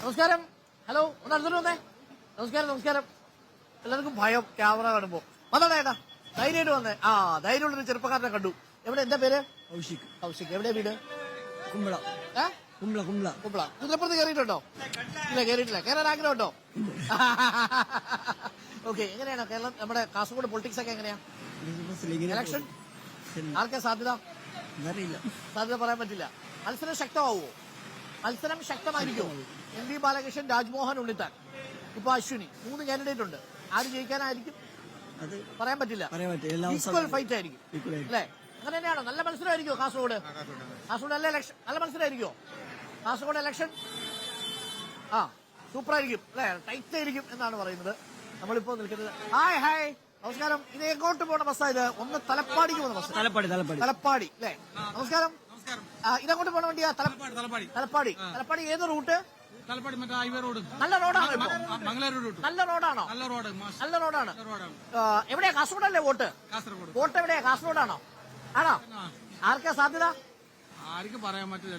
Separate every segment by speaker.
Speaker 1: നമസ്കാരം. ഹലോ, ഒന്ന് അടുത്തോട്ട് വന്നേ. നമസ്കാരം. എല്ലാവർക്കും ഭയം ക്യാമറ കാണുമ്പോ. വന്നോട്ടെ ഏട്ടാ, ധൈര്യമായിട്ട് വന്നേ. ധൈര്യമുള്ളൊരു ചെറുപ്പക്കാരനെ കണ്ടു. എവിടെ, എന്താ പേര്? കൗശിക്. എവിടെയാ വീട്?
Speaker 2: കുമ്പള.
Speaker 1: കുതിരപ്പുറത്ത് കയറിയിട്ടുണ്ടോ? ഇല്ല, കയറിയിട്ടില്ല. കയറാൻ ആഗ്രഹം ഉണ്ടോ? ഓക്കെ. എങ്ങനെയാണ് കേരളം, നമ്മുടെ കാസർഗോഡ് പൊളിറ്റിക്സ് ഒക്കെ എങ്ങനെയാ? ഇലക്ഷൻ ആർക്കാ സാധ്യത? സാധ്യത പറയാൻ പറ്റില്ല. മത്സരം ശക്തമാവുമോ? മത്സരം ശക്തമായിരിക്കുമോ? എം.വി. ബാലകൃഷ്ണൻ, രാജ്മോഹൻ ഉണ്ണിത്താൻ, ഇപ്പൊ അശ്വിനി, 3 കാൻഡിഡേറ്റ് ഉണ്ട്. ആര് ജയിക്കാനായിരിക്കും പറയാൻ പറ്റില്ല. ഈക്വൽ ഫൈറ്റ് ആയിരിക്കും അല്ലേ? അങ്ങനെ തന്നെയാണോ? നല്ല മത്സരമായിരിക്കുമോ കാസർഗോഡ്? നല്ല ഇലക്ഷൻ, നല്ല മത്സരമായിരിക്കുമോ കാസർഗോഡ് ഇലക്ഷൻ? സൂപ്പർ ആയിരിക്കും അല്ലെ? ടൈറ്റ് ആയിരിക്കും എന്നാണ് പറയുന്നത്. നമ്മളിപ്പോ നിൽക്കുന്നത്. ഹായ്, നമസ്കാരം. ഇത് എങ്ങോട്ട് പോണ ബസ്സാ ഇത്? ഒന്ന് തലപ്പാടിക്ക് പോകുന്ന ബസ്. തലപ്പാടി അല്ലേ? നമസ്കാരം. ഇതങ്ങോട്ട് പോണ വണ്ടിയാ? തലപ്പാടി. ഏത് റൂട്ട്? നല്ല റോഡാണോ? നല്ല റോഡാണ്. എവിടെയാ? കാസർഗോഡല്ലേ വോട്ട്? വോട്ട് എവിടെയാ? കാസർഗോഡാണോ? ആണോ? ആർക്കാ സാധ്യത?
Speaker 3: ആർക്കും പറയാൻ പറ്റില്ല.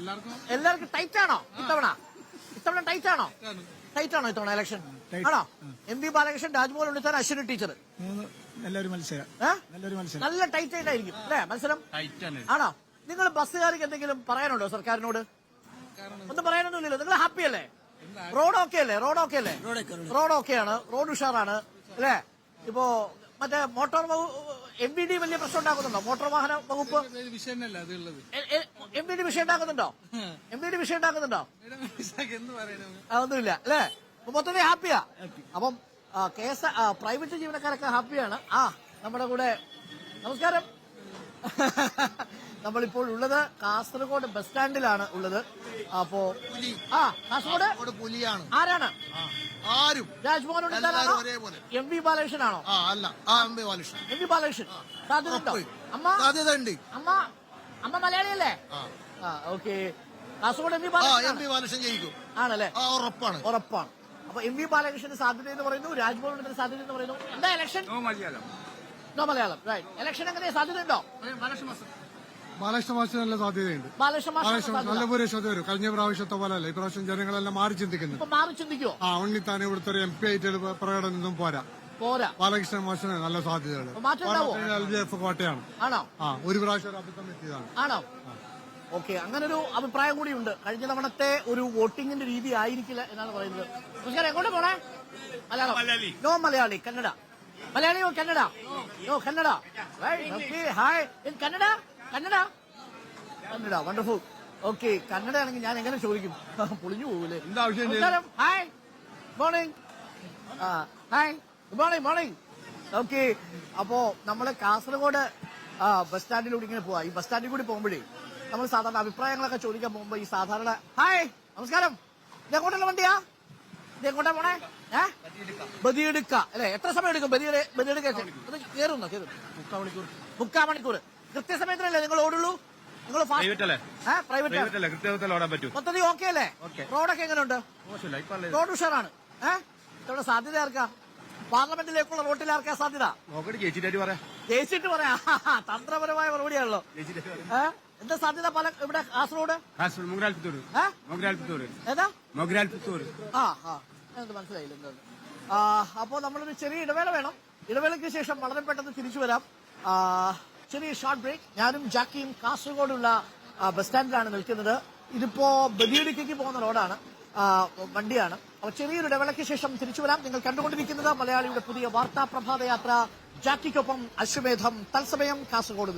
Speaker 1: എല്ലാവർക്കും ടൈറ്റ് ആണോ ഇത്തവണ? ടൈറ്റ് ആണോ ഇത്തവണ ഇലക്ഷൻ? ആണോ? എം.വി. ബാലകൃഷ്ണൻ, രാജ്മോഹൻ ഉണ്ണിത്താൻ, അശ്വിനി ടീച്ചർ.
Speaker 2: നല്ലൊരു മത്സരം.
Speaker 1: നല്ല ടൈറ്റ് ആയിട്ടായിരിക്കും അല്ലേ മത്സരം? ആണോ? നിങ്ങൾ ബസ്സുകാർക്ക് എന്തെങ്കിലും പറയാനുണ്ടോ സർക്കാരിനോട്? ഒന്നും പറയാനൊന്നുമില്ലല്ലോ. നിങ്ങൾ ഹാപ്പി അല്ലേ? റോഡ് ഓക്കെ അല്ലേ? റോഡ് ഓക്കെയാണ്. റോഡ് ഉഷാറാണ് അല്ലേ? ഇപ്പോ മറ്റേ മോട്ടോർ MVD വലിയ പ്രശ്നം ഉണ്ടാക്കുന്നുണ്ടോ? മോട്ടോർ വാഹന വകുപ്പ് MVD വിഷയം ഉണ്ടാക്കുന്നുണ്ടോ? അതൊന്നുമില്ല അല്ലേ? മൊത്തത്തിൽ ഹാപ്പിയാ. അപ്പം പ്രൈവറ്റ് ജീവനക്കാരൊക്കെ ഹാപ്പിയാണ്. നമ്മുടെ കൂടെ നമസ്കാരം. നമ്മളിപ്പോൾ ഉള്ളത് കാസർഗോഡ് ബസ് സ്റ്റാൻഡിലാണ് ഉള്ളത്. അപ്പോ കാസർഗോഡ് പുലിയാണ്. ആരാണ്? ആരും. രാജ്മോഹൻ ഉണ്ണിത്താനാണോ? എം.വി. ബാലകൃഷ്ണനാണോ?
Speaker 3: അല്ല,
Speaker 1: എം.വി. ബാലകൃഷ്ണൻ. സാധ്യതയുണ്ടോ?
Speaker 3: സാധ്യതയുണ്ട്.
Speaker 1: അമ്മ മലയാളിയല്ലേ? ഓക്കെ. കാസർഗോഡ് എം.വി.
Speaker 3: ബാലകൃഷ്ണൻ ജയിക്കും
Speaker 1: ആണല്ലേ?
Speaker 3: ഉറപ്പാണ്.
Speaker 1: അപ്പൊ എം.വി. ബാലകൃഷ്ണന് സാധ്യത എന്ന് പറയുന്നു, രാജ്മോഹൻ ഉണ്ണിത്താൻ സാധ്യത എന്ന് പറയുന്നു. എന്താ election? No Malayalam. Right. Election എങ്ങനെയാ? സാധ്യതയുണ്ടോ?
Speaker 3: ബാലകൃഷ്ണ മാഷ് നല്ല സാധ്യതയുണ്ട്. നല്ല ഭൂരിപക്ഷം വരും. കഴിഞ്ഞ പ്രാവശ്യത്തെ പോലെ അല്ല, ഇപ്രാവശ്യം ജനങ്ങളെല്ലാം മാറി ചിന്തിക്കുന്നു. ഉണ്ണിത്താൻ ഇവിടുത്തെ ഒരു MP ആയിട്ട് പ്രകടനം പോരാ. ബാലകൃഷ്ണൻ മാഷിന് നല്ല സാധ്യതയുണ്ട്. LDF കോട്ടയാണ്. ഒരു പ്രാവശ്യം ഒരു അബദ്ധം എത്തിയതാണ്.
Speaker 1: ആണോ? ഓക്കെ. അങ്ങനെ ഒരു അഭിപ്രായം കൂടി ഉണ്ട്. കഴിഞ്ഞ തവണത്തെ ഒരു വോട്ടിംഗിന്റെ രീതി ആയിരിക്കില്ല എന്നാണ് പറയുന്നത്. എങ്ങോട്ട് പോണേ? നോ മലയാളി. കന്നഡ. മലയാളിയോ? Kannada. Hi. Kannada. Wonderful. Okay. Kannada ആണെങ്കിൽ ഞാൻ എങ്ങനെ ചോദിക്കും? പൊളിഞ്ഞു പോകൂലേ? Hi. Morning. Good morning. Okay. അപ്പോ നമ്മള് കാസർഗോഡ് ബസ് സ്റ്റാൻഡിലൂടെ ഇങ്ങനെ പോവാ. ഈ ബസ് സ്റ്റാൻഡിൽ കൂടി പോകുമ്പോഴേ നമ്മൾ സാധാരണ അഭിപ്രായങ്ങളൊക്കെ ചോദിക്കാൻ പോകുമ്പോ ഈ സാധാരണ ഹായ്, നമസ്കാരം, ഇതെങ്ങോട്ടുള്ള വണ്ടിയാ? ഇതെങ്ങോട്ടാ പോണേ? ബദിയെടുക്ക അല്ലെ? എത്ര സമയം എടുക്കും ബദിയെടുക്ക? കയറുന്നോ? 3/4 മണിക്കൂർ. കൃത്യസമയത്തിനല്ലേ നിങ്ങൾ ഓടുള്ളൂ? നിങ്ങൾ പ്രൈവറ്റ് മൊത്തത്തിൽ ഓക്കെ അല്ലേ? റോഡൊക്കെ എങ്ങനെയുണ്ട്? റോഡ് ഉഷാറാണ്. ഇവിടെ സാധ്യത ആർക്കാ? പാർലമെന്റിലേക്കുള്ള റോട്ടിൽ ആർക്കാ സാധ്യത? ജയിച്ചിട്ട് പറയാ. തന്ത്രപരമായ മറുപടിയാണല്ലോ. എന്താ സാധ്യത? ഇവിടെ കാസർഗോഡ് മനസ്സിലായില്ല എന്താണ്? അപ്പോ നമ്മളൊരു ചെറിയ ഇടവേള വേണം. ഇടവേളയ്ക്ക് ശേഷം വളരെ പെട്ടെന്ന് തിരിച്ചു വരാം. ചെറിയ ഷോർട്ട് ബ്രേക്ക്. ഞാനും ജാക്കിയും കാസർഗോഡുള്ള ബസ് സ്റ്റാൻഡിലാണ് നിൽക്കുന്നത്. ഇതിപ്പോ ബദിയടിക്കേക്ക് പോകുന്ന റോഡാണ്, വണ്ടിയാണ്. അപ്പൊ ചെറിയൊരു ഇടവേളയ്ക്ക് ശേഷം തിരിച്ചു വരാം. നിങ്ങൾ കണ്ടുകൊണ്ടിരിക്കുന്നത് മലയാളിയുടെ പുതിയ വാർത്താ പ്രഭാതയാത്ര. ജാക്കിക്കൊപ്പം അശ്വമേധം തത്സമയം കാസർഗോഡ്.